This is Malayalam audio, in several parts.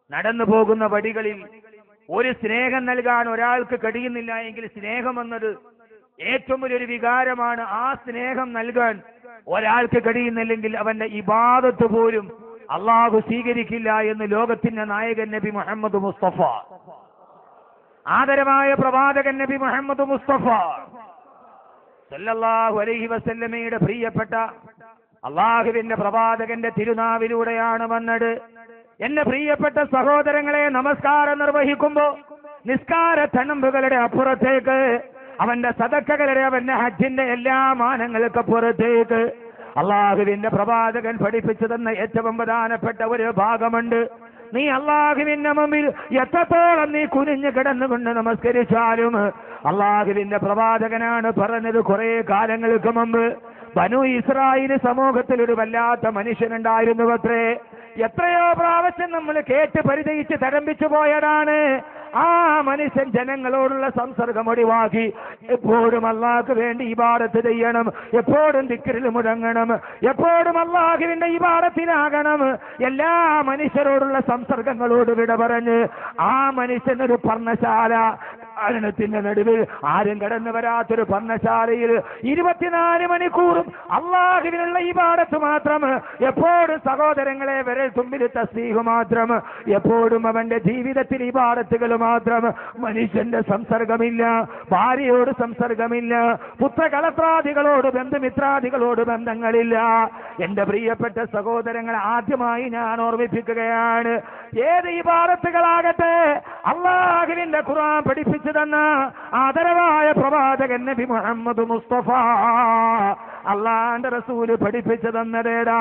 നടന്നു പോകുന്ന വഴികളിൽ ഒരു സ്നേഹം നൽകാൻ ഒരാൾക്ക് കഴിയുന്നില്ല എങ്കിൽ സ്നേഹം എന്നത് ഏറ്റവും വലിയൊരു വികാരമാണ്. ആ സ്നേഹം നൽകാൻ ഒരാൾക്ക് കഴിയുന്നില്ലെങ്കിൽ അവന്റെ ഇബാദത്ത് പോലും അള്ളാഹു സ്വീകരിക്കില്ല എന്ന് ലോകത്തിന്റെ നായകൻ നബി മുഹമ്മദ് മുസ്തഫ, ആദരമായ പ്രവാചകൻ നബി മുഹമ്മദ് മുസ്തഫ സല്ലല്ലാഹു അലൈഹി വസല്ലമയുടെ പ്രിയപ്പെട്ട അള്ളാഹുവിന്റെ പ്രവാചകന്റെ തിരുനാവിലൂടെയാണ് വന്നത്. എന്റെ പ്രിയപ്പെട്ട സഹോദരങ്ങളെ, നമസ്കാരം നിർവഹിക്കുമ്പോ നിസ്കാര തണമ്പുകളുടെ അപ്പുറത്തേക്ക്, അവന്റെ സദക്കകളുടെ, അവന്റെ ഹജ്ജിന്റെ എല്ലാ മാനങ്ങൾക്ക് പുറത്തേക്ക് അള്ളാഹുവിന്റെ പ്രവാചകൻ പഠിപ്പിച്ചു തന്ന ഏറ്റവും പ്രധാനപ്പെട്ട ഒരു ഭാഗമുണ്ട്. നീ അള്ളാഹുവിന്റെ മുമ്പിൽ എത്രത്തോളം നീ കുനിഞ്ഞു കിടന്നുകൊണ്ട് നമസ്കരിച്ചാലും അള്ളാഹുവിന്റെ പ്രവാചകനാണ് പറഞ്ഞത്. കുറെ കാലങ്ങൾക്ക് മുമ്പ് ബനു ഇസ്രായേൽ സമൂഹത്തിൽ ഒരു വല്ലാത്ത മനുഷ്യനുണ്ടായിരുന്നു അത്രേ. എത്രയോ പ്രാവശ്യം നമ്മൾ കേട്ട് പരിചയിച്ച് തരംപിച്ചു പോയതാണ്. ആ മനുഷ്യൻ ജനങ്ങളോടുള്ള സംസർഗം ഒഴിവാക്കി എപ്പോഴും അള്ളാഹ്ക്ക് വേണ്ടി ഇബാദത്ത് ചെയ്യണം, എപ്പോഴും ദിക്റിൽ മുഴങ്ങണം, എപ്പോഴും അള്ളാഹുവിന്റെ ഇബാദത്തിലാകണം. എല്ലാ മനുഷ്യരോടുള്ള സംസർഗങ്ങളോട് വിട പറഞ്ഞ് ആ മനുഷ്യനൊരു പർണശാല, കാരണത്തിന്റെ നടുവിൽ ആരും കടന്നു വരാത്തൊരു പർണശാലയിൽ 24 മണിക്കൂറും അള്ളാഹുവിനുള്ള ഇബാദത്ത് മാത്രം, എപ്പോഴും സഹോദരങ്ങളെ വിരൽ തുമ്പിൽ തസ്ബീഹ് മാത്രം, എപ്പോഴും അവന്റെ ജീവിതത്തിൽ ഇബാദത്തുകൾ മാത്രം. മനുഷ്യന്റെ സംസർഗമില്ല, ഭാര്യയോട് സംസർഗമില്ല, പുത്രകളത്രാദികളോട് ബന്ധുമിത്രാദികളോട് ബന്ധങ്ങളില്ല. എന്റെ പ്രിയപ്പെട്ട സഹോദരങ്ങൾ, ആദ്യമായി ഞാൻ ഓർമ്മിപ്പിക്കുകയാണ്, ഏത് ഇബാദത്തുകളാകട്ടെ അള്ളാഹുവിന്റെ ഖുർആൻ പഠിപ്പിച്ചു തന്ന ആദരവായ പ്രവാചകൻ നബി മുഹമ്മദ് മുസ്തഫ അള്ളാന്റെ റസൂല് പഠിപ്പിച്ചു തന്നതേടാ.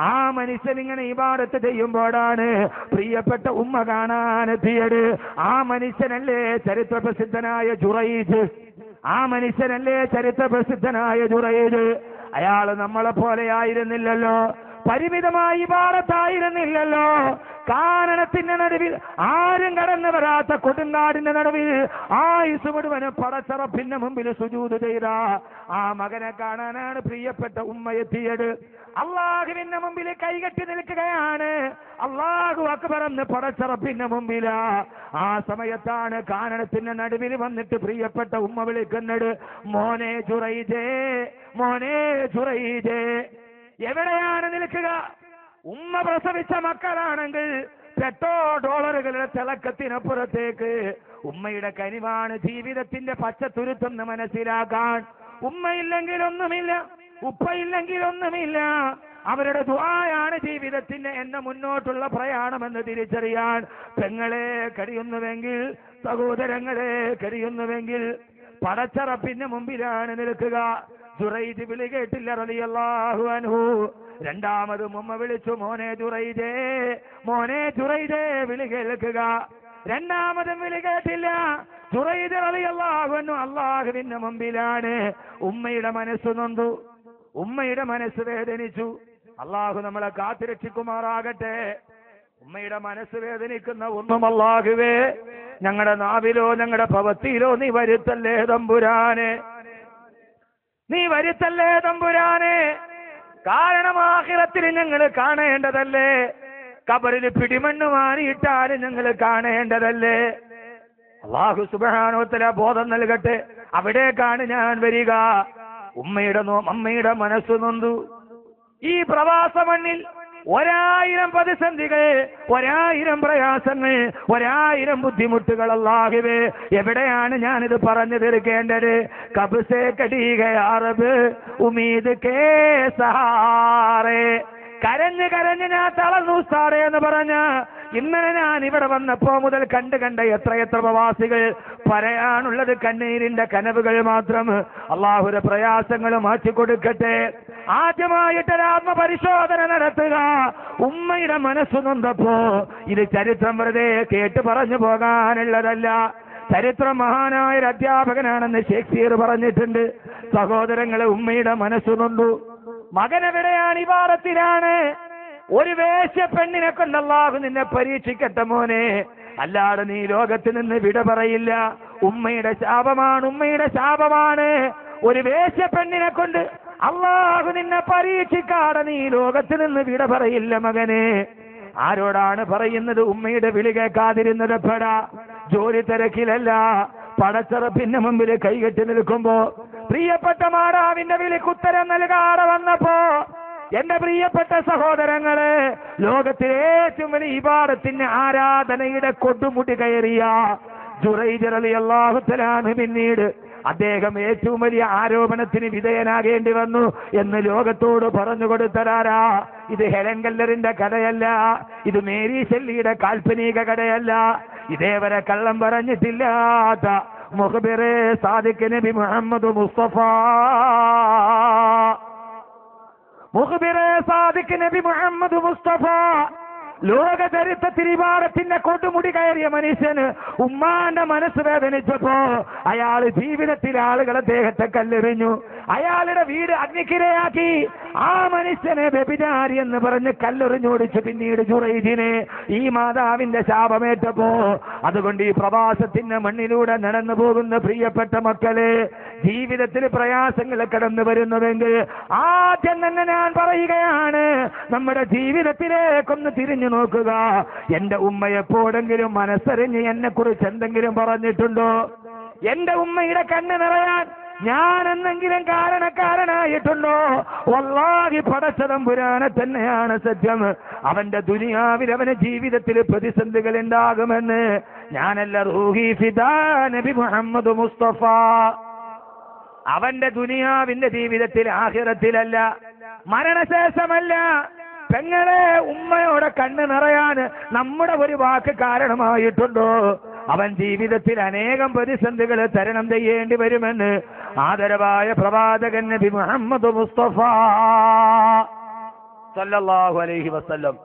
ആ മനുഷ്യൻ ഇങ്ങനെ ഇബാദത്ത് ചെയ്യുമ്പോഴാണ് പ്രിയപ്പെട്ട ഉമ്മ കാണാനെത്തിയത്. ആ മനുഷ്യനല്ലേ ചരിത്ര പ്രസിദ്ധനായ ജുറൈജ്, ആ മനുഷ്യനല്ലേ ചരിത്ര പ്രസിദ്ധനായ ജുറൈജ്. അയാള് നമ്മളെ പോലെ ആയിരുന്നില്ലല്ലോ, പരിമിതമായ ഇബാദത്തായിരുന്നില്ലല്ലോ. കാനനത്തിന്റെ നടുവിൽ ആരും കടന്നു വരാത്ത കൊടുങ്കാടിന്റെ നടുവിൽ ആയുസ് മുഴുവനും പടച്ചറപ്പിന്റെ മുമ്പിൽ സുജൂദ് ചെയ്ത ആ മകനെ കാണാനാണ് പ്രിയപ്പെട്ട ഉമ്മ എത്തിയത്. അള്ളാഹുവിന്റെ മുമ്പിൽ കൈകെട്ടി നിൽക്കുകയാണ്. അള്ളാഹു അക്ബർ എന്ന് പടച്ചറപ്പിന്റെ മുമ്പിലാ. ആ സമയത്താണ് കാനനത്തിന്റെ നടുവിൽ വന്നിട്ട് പ്രിയപ്പെട്ട ഉമ്മ വിളിക്കുന്നത്, മോനെ ജുറൈജേ, മോനെ ജുറൈജേ. എവിടെയാണ് നിൽക്കുക? ഉമ്മ പ്രസവിച്ച മക്കളാണെങ്കിൽ $100 തിളക്കത്തിനപ്പുറത്തേക്ക് ഉമ്മയുടെ കനിവാണ് ജീവിതത്തിന്റെ പച്ചത്തുരുത്തെന്ന് മനസ്സിലാക്കാൻ. ഉമ്മയില്ലെങ്കിൽ ഒന്നുമില്ല, ഉപ്പയില്ലെങ്കിൽ ഒന്നുമില്ല. അവരുടെ ദുആയാണ് ജീവിതത്തിന്റെ എന്നെ മുന്നോട്ടുള്ള പ്രയാണമെന്ന് തിരിച്ചറിയാൻ പെങ്ങളെ കഴിയുന്നുവെങ്കിൽ, സഹോദരങ്ങളെ കഴിയുന്നുവെങ്കിൽ പടച്ചറപ്പിന്റെ മുമ്പിലാണ് നിൽക്കുക. ജുറൈജ് വിളി കേട്ടില്ല റളിയല്ലാഹു അൻഹു. രണ്ടാമതും ഉമ്മ വിളിച്ചു, മോനെ ജുറൈജേ, മോനെ ജുറൈജേ, വിളി കേൾക്കുക. രണ്ടാമതും വിളി കേട്ടില്ല. ജുറൈജ് റളിയല്ലാഹു അൻഹു അല്ലാഹുവിന്റെ മുമ്പിലാണ്. ഉമ്മയുടെ മനസ്സ് നൊന്തു, ഉമ്മയുടെ മനസ്സ് വേദനിച്ചു. അള്ളാഹു നമ്മളെ കാത്തുരക്ഷിക്കുമാറാകട്ടെ. ഉമ്മയുടെ മനസ്സ് വേദനിക്കുന്ന ഒന്നും അല്ലാഹുവേ ഞങ്ങളുടെ നാവിലോ ഞങ്ങളുടെ പ്രവൃത്തിയിലോ നീ വരുത്തല്ലേ തമ്പുരാനെ, നീ വരുത്തല്ലേ തമ്പുരാനെ. കാരണം ആഖിറത്തിൽ ഞങ്ങൾ കാണേണ്ടതല്ലേ, ഖബറിൽ പിടിമണ്ണ് മാറിയിട്ടാലും ഞങ്ങൾ കാണേണ്ടതല്ലേ. അല്ലാഹു സുബ്ഹാനഹു വ തആല ബോധം നൽകട്ടെ. അവിടേക്കാണ് ഞാൻ വരിക. അമ്മയുടെ മനസ്സ് നൊന്തു. ഈ പ്രവാസ മണ്ണിൽ 1000 പ്രതിസന്ധികൾ, 1000 പ്രയാസങ്ങൾ, 1000 ബുദ്ധിമുട്ടുകൾ. അല്ലാഹുവേ, എവിടെയാണ് ഞാനിത് പറഞ്ഞു തീർക്കേണ്ടത്? കബ്സേ കടീകയാറബ് ഉമീദ് കേ സഹാറേ. കരഞ്ഞ് കരഞ്ഞ് ഞാൻ തളർന്നു സാറേ എന്ന് പറഞ്ഞ ഇന്നലെ ഞാൻ ഇവിടെ വന്നപ്പോ മുതൽ കണ്ട എത്രയെത്ര പ്രവാസികൾ. പറയാനുള്ളത് കണ്ണീരിന്റെ കനവുകൾ മാത്രം. അള്ളാഹുവിന്റെ പ്രയാസങ്ങൾ മാറ്റിക്കൊടുക്കട്ടെ. ആദ്യമായിട്ട് ആത്മപരിശോധന നടത്തുക. ഉമ്മയുടെ മനസ്സു നൊന്തപ്പോ ഇത് ചരിത്രം വെറുതെ കേട്ട് പറഞ്ഞു പോകാനുള്ളതല്ല. ചരിത്രം മഹാനായ ഒരു അധ്യാപകനാണെന്ന് ഷേക്സ്പിയർ പറഞ്ഞിട്ടുണ്ട്. സഹോദരങ്ങളെ, ഉമ്മയുടെ മനസ്സു നൊന്തു. മകനെവിടെയാണ്? ഇബാദത്തിലാണ്. ഒരു വേശ്യ പെണ്ണിനെ കൊണ്ട് അല്ലാഹു നിന്നെ പരീക്ഷിക്കട്ടെ മോനെ, അല്ലാതെ നീ ലോകത്ത് നിന്ന് വിട പറയില്ല. ഉമ്മയുടെ ശാപമാണ്, ഉമ്മയുടെ ശാപമാണ്. ഒരു വേശ്യ പെണ്ണിനെ കൊണ്ട് അല്ലാഹു നിന്നെ പരീക്ഷിക്കാതെ നീ ലോകത്ത് നിന്ന് വിട പറയില്ല മകനെ. ആരോടാണ് പറയുന്നത്? ഉമ്മയുടെ വിളി കേൾക്കാതിരുന്നത് എപ്പോഴാ? ജോലി തിരക്കിലല്ല, പടച്ചറപ്പിന്റെ മുമ്പിൽ കൈകെട്ടി നിൽക്കുമ്പോ, പ്രിയപ്പെട്ട മാതാവിന്റെ വിളിക്ക് ഉത്തരം നൽകാതെ വന്നപ്പോ, എന്റെ പ്രിയപ്പെട്ട സഹോദരങ്ങളെ, ലോകത്തിലെ ഏറ്റവും വലിയ ഇബാദത്തിന്റെ ആരാധനയുടെ കൊടുമുടി കയറിയ ജുറൈജ് റളിയല്ലാഹു തആല അൻഹു പിന്നീട് അദ്ദേഹം ഏറ്റവും വലിയ ആരോപണത്തിന് വിധേയനാകേണ്ടി വന്നു എന്ന് ലോകത്തോട് പറഞ്ഞു കൊടുത്തരാരാ? ഇത് ഹെലൻ കെല്ലറിന്റെ കഥയല്ല, ഇത് മേരി ഷെല്ലിയുടെ കാൽപ്പനിക കഥയല്ല, ഇതേവരെ കള്ളം പറഞ്ഞിട്ടില്ലാത്ത മുഖ്ബിറെ സാദിഖ് നബി മുഹമ്മദ് മുസ്തഫ, മുഖ്ബിറെ സാദിഖ് നബി മുഹമ്മദ് മുസ്തഫ, ലോക ചരിത്രത്തിൽ ഇബാദത്തിന്റെ കൊടുമുടി കയറിയ മനുഷ്യന് ഉമ്മാന്റെ മനസ്സ് വേദനിച്ചപ്പോ അയാൾ ജീവിതത്തിൽ ആളുകൾ അദ്ദേഹത്തെ കല്ലെറിഞ്ഞു, അയാളുടെ വീട് അഗ്നിക്കിരയാക്കി, ആ മനുഷ്യനെ വ്യഭിചാരി എന്ന് പറഞ്ഞ് കല്ലെറിഞ്ഞോടിച്ചു. പിന്നീട് ജുറൈജിനെ ഈ മാതാവിന്റെ ശാപമേറ്റപ്പോ, അതുകൊണ്ട് ഈ പ്രവാസത്തിന്റെ മണ്ണിലൂടെ നടന്നു പോകുന്ന പ്രിയപ്പെട്ട മക്കളെ, ജീവിതത്തിൽ പ്രയാസങ്ങൾ കടന്നു വരുന്നുവെങ്കിൽ ആദ്യം തന്നെ ഞാൻ പറയുകയാണ്, നമ്മുടെ ജീവിതത്തിലേക്കൊന്ന് തിരിഞ്ഞു നോക്കുക. എന്റെ ഉമ്മ എപ്പോഴെങ്കിലും മനസ്സറിഞ്ഞ് എന്നെ കുറിച്ച് എന്തെങ്കിലും പറഞ്ഞിട്ടുണ്ടോ? എന്റെ ഉമ്മയുടെ കണ്ണ് നിറയാൻ ഞാൻ എന്തെങ്കിലും കാരണക്കാരനായിട്ടുണ്ടോ? വല്ലാഹി പടച്ചതമ്പുരാനെ തന്നെയാണ് സത്യം. അവന്റെ ദുനിയാവിൽ അവന് ജീവിതത്തിൽ പ്രതിസന്ധികൾ ഉണ്ടാകുമെന്ന് ഞാനല്ല, റൂഹി ഫിദാ നബി മുഹമ്മദ് മുസ്തഫ. അവന്റെ ദുനിയാവിന്റെ ജീവിതത്തിൽ ആഖിറത്തിലല്ല, മരണശേഷമല്ല. പെങ്ങളെ, ഉമ്മയോടെ കണ്ണ് നിറയാൻ നമ്മുടെ ഒരു വാക്ക് കാരണമായിട്ടുണ്ടോ? അവൻ ജീവിതത്തിൽ അനേകം പ്രതിസന്ധികൾ തരണം ചെയ്യേണ്ടി വരുമെന്ന് ആദരവായ പ്രവാചകൻ നബി മുഹമ്മദ് മുസ്തഫ സല്ലല്ലാഹു അലൈഹി വസല്ലം